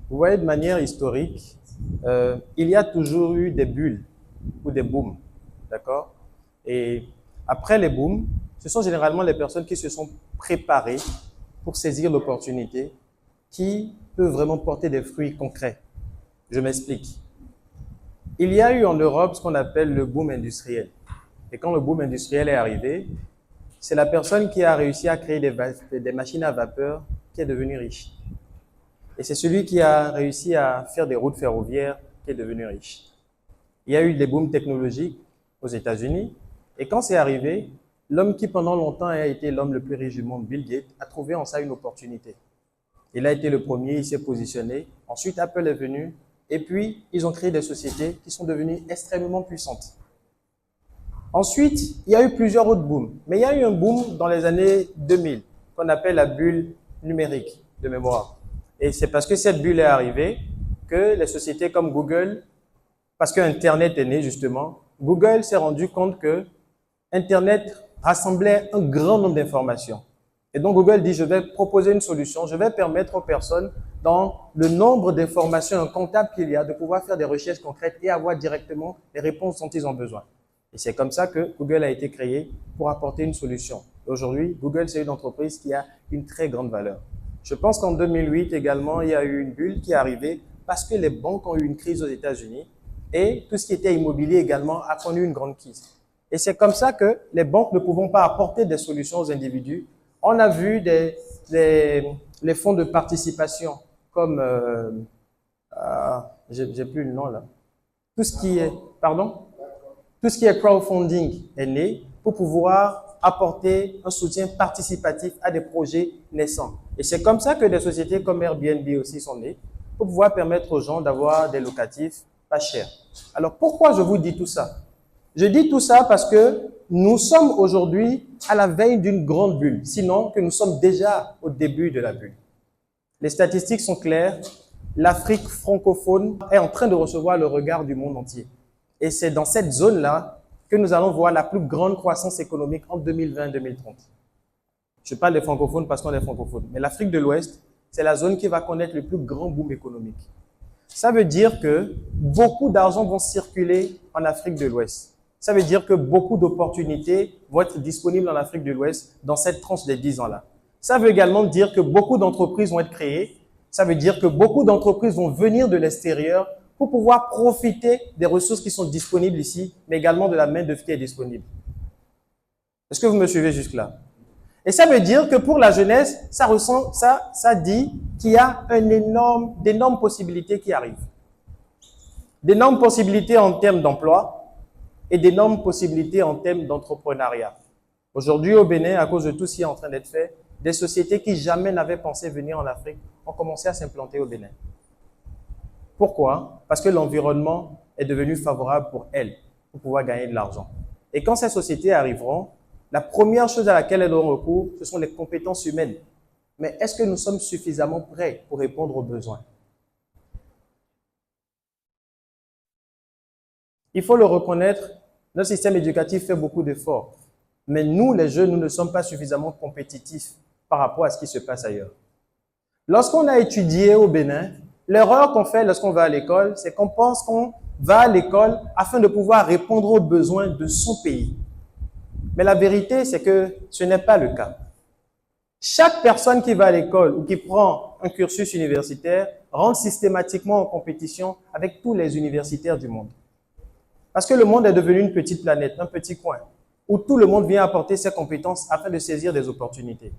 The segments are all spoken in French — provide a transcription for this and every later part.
Vous voyez, de manière historique, il y a toujours eu des bulles ou des booms, d'accord? Et après les booms, ce sont généralement les personnes qui se sont préparées pour saisir l'opportunité qui peut vraiment porter des fruits concrets. Je m'explique. Il y a eu en Europe ce qu'on appelle le boom industriel. Et quand le boom industriel est arrivé, c'est la personne qui a réussi à créer des machines à vapeur qui est devenue riche. Et c'est celui qui a réussi à faire des routes ferroviaires qui est devenu riche. Il y a eu des booms technologiques aux États-Unis. Et quand c'est arrivé, l'homme qui pendant longtemps a été l'homme le plus riche du monde, Bill Gates, a trouvé en ça une opportunité. Il a été le premier, il s'est positionné. Ensuite, Apple est venu. Et puis, ils ont créé des sociétés qui sont devenues extrêmement puissantes. Ensuite, il y a eu plusieurs autres booms. Mais il y a eu un boom dans les années 2000, qu'on appelle la bulle numérique de mémoire. Et c'est parce que cette bulle est arrivée que les sociétés comme Google, parce que Internet est né justement, Google s'est rendu compte que Internet rassemblait un grand nombre d'informations. Et donc Google dit, je vais proposer une solution, je vais permettre aux personnes, dans le nombre d'informations incomptables qu'il y a, de pouvoir faire des recherches concrètes et avoir directement les réponses dont ils ont besoin. Et c'est comme ça que Google a été créé pour apporter une solution. Aujourd'hui, Google, c'est une entreprise qui a une très grande valeur. Je pense qu'en 2008 également, il y a eu une bulle qui est arrivée parce que les banques ont eu une crise aux États-Unis et tout ce qui était immobilier également a connu une grande crise. Et c'est comme ça que les banques ne pouvant pas apporter des solutions aux individus, on a vu les fonds de participation comme, j'ai plus le nom là, tout ce qui est crowdfunding est né pour pouvoir apporter un soutien participatif à des projets naissants. Et c'est comme ça que des sociétés comme Airbnb aussi sont nées, pour pouvoir permettre aux gens d'avoir des locatifs pas chers. Alors pourquoi je vous dis tout ça? Je dis tout ça parce que nous sommes aujourd'hui à la veille d'une grande bulle, sinon que nous sommes déjà au début de la bulle. Les statistiques sont claires, l'Afrique francophone est en train de recevoir le regard du monde entier. Et c'est dans cette zone-là que nous allons voir la plus grande croissance économique en 2020-2030. Je parle des francophones parce qu'on est francophones. Mais l'Afrique de l'Ouest, c'est la zone qui va connaître le plus grand boom économique. Ça veut dire que beaucoup d'argent vont circuler en Afrique de l'Ouest. Ça veut dire que beaucoup d'opportunités vont être disponibles en Afrique de l'Ouest dans cette tranche des 10 ans-là. Ça veut également dire que beaucoup d'entreprises vont être créées. Ça veut dire que beaucoup d'entreprises vont venir de l'extérieur pour pouvoir profiter des ressources qui sont disponibles ici, mais également de la main-d'œuvre qui est disponible. Est-ce que vous me suivez jusque-là? Et ça veut dire que pour la jeunesse, ça dit qu'il y a d'énormes possibilités qui arrivent. D'énormes possibilités en termes d'emploi et d'énormes possibilités en termes d'entrepreneuriat. Aujourd'hui, au Bénin, à cause de tout ce qui est en train d'être fait, des sociétés qui jamais n'avaient pensé venir en Afrique ont commencé à s'implanter au Bénin. Pourquoi? Parce que l'environnement est devenu favorable pour elles, pour pouvoir gagner de l'argent. Et quand ces sociétés arriveront, la première chose à laquelle elles auront recours, ce sont les compétences humaines. Mais est-ce que nous sommes suffisamment prêts pour répondre aux besoins? Il faut le reconnaître, notre système éducatif fait beaucoup d'efforts. Mais nous, les jeunes, nous ne sommes pas suffisamment compétitifs par rapport à ce qui se passe ailleurs. Lorsqu'on a étudié au Bénin, l'erreur qu'on fait lorsqu'on va à l'école, c'est qu'on pense qu'on va à l'école afin de pouvoir répondre aux besoins de son pays. Mais la vérité, c'est que ce n'est pas le cas. Chaque personne qui va à l'école ou qui prend un cursus universitaire rentre systématiquement en compétition avec tous les universitaires du monde. Parce que le monde est devenu une petite planète, un petit coin, où tout le monde vient apporter ses compétences afin de saisir des opportunités.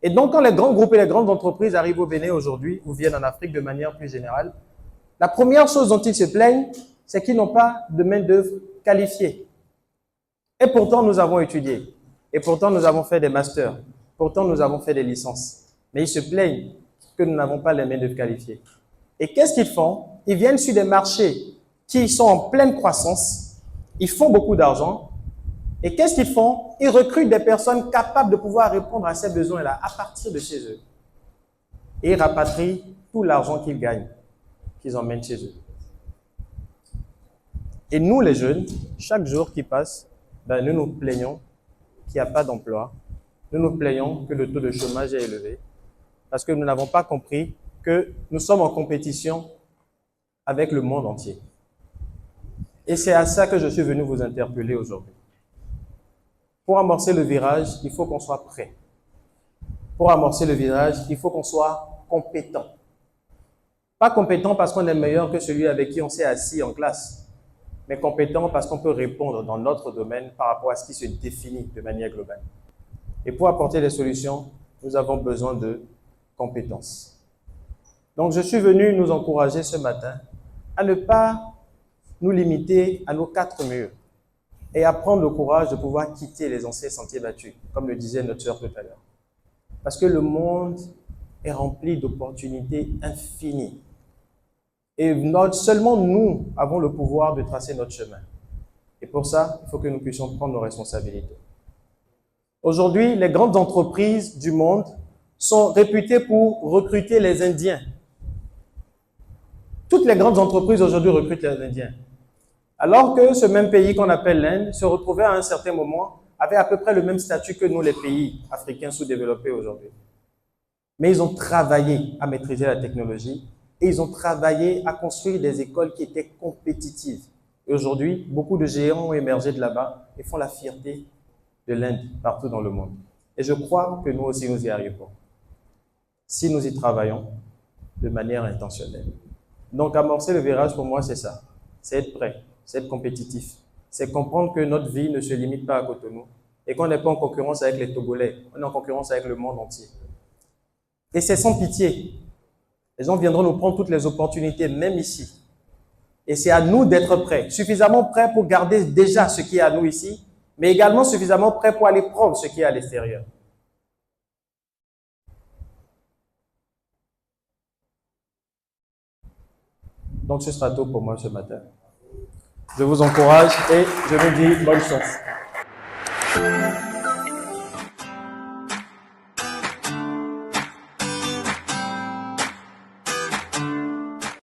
Et donc, quand les grands groupes et les grandes entreprises arrivent au Bénin aujourd'hui, ou viennent en Afrique de manière plus générale, la première chose dont ils se plaignent, c'est qu'ils n'ont pas de main-d'œuvre qualifiée. Et pourtant, nous avons étudié. Et pourtant, nous avons fait des masters. Pourtant, nous avons fait des licences. Mais ils se plaignent que nous n'avons pas les main-d'œuvre qualifiées. Et qu'est-ce qu'ils font? Ils viennent sur des marchés qui sont en pleine croissance. Ils font beaucoup d'argent. Et qu'est-ce qu'ils font? Ils recrutent des personnes capables de pouvoir répondre à ces besoins-là à partir de chez eux. Et ils rapatrient tout l'argent qu'ils gagnent, qu'ils emmènent chez eux. Et nous, les jeunes, chaque jour qui passe, ben, nous nous plaignons qu'il n'y a pas d'emploi. Nous nous plaignons que le taux de chômage est élevé parce que nous n'avons pas compris que nous sommes en compétition avec le monde entier. Et c'est à ça que je suis venu vous interpeller aujourd'hui. Pour amorcer le virage, il faut qu'on soit prêt. Pour amorcer le virage, il faut qu'on soit compétent. Pas compétent parce qu'on est meilleur que celui avec qui on s'est assis en classe, mais compétent parce qu'on peut répondre dans notre domaine par rapport à ce qui se définit de manière globale. Et pour apporter des solutions, nous avons besoin de compétences. Donc, je suis venu nous encourager ce matin à ne pas nous limiter à nos quatre murs et à prendre le courage de pouvoir quitter les anciens sentiers battus, comme le disait notre sœur tout à l'heure. Parce que le monde est rempli d'opportunités infinies. Et seulement nous avons le pouvoir de tracer notre chemin. Et pour ça, il faut que nous puissions prendre nos responsabilités. Aujourd'hui, les grandes entreprises du monde sont réputées pour recruter les Indiens. Toutes les grandes entreprises aujourd'hui recrutent les Indiens. Alors que ce même pays qu'on appelle l'Inde se retrouvait à un certain moment, avait à peu près le même statut que nous, les pays africains sous-développés aujourd'hui. Mais ils ont travaillé à maîtriser la technologie et ils ont travaillé à construire des écoles qui étaient compétitives. Et aujourd'hui, beaucoup de géants ont émergé de là-bas et font la fierté de l'Inde partout dans le monde. Et je crois que nous aussi, nous y arriverons, si nous y travaillons de manière intentionnelle. Donc, amorcer le virage, pour moi, c'est ça. C'est être prêt, c'est être compétitif. C'est comprendre que notre vie ne se limite pas à Cotonou et qu'on n'est pas en concurrence avec les Togolais, on est en concurrence avec le monde entier. Et c'est sans pitié. Les gens viendront nous prendre toutes les opportunités, même ici. Et c'est à nous d'être prêts, suffisamment prêts pour garder déjà ce qui est à nous ici, mais également suffisamment prêts pour aller prendre ce qui est à l'extérieur. Donc ce sera tout pour moi ce matin. Je vous encourage et je vous dis bonne chance.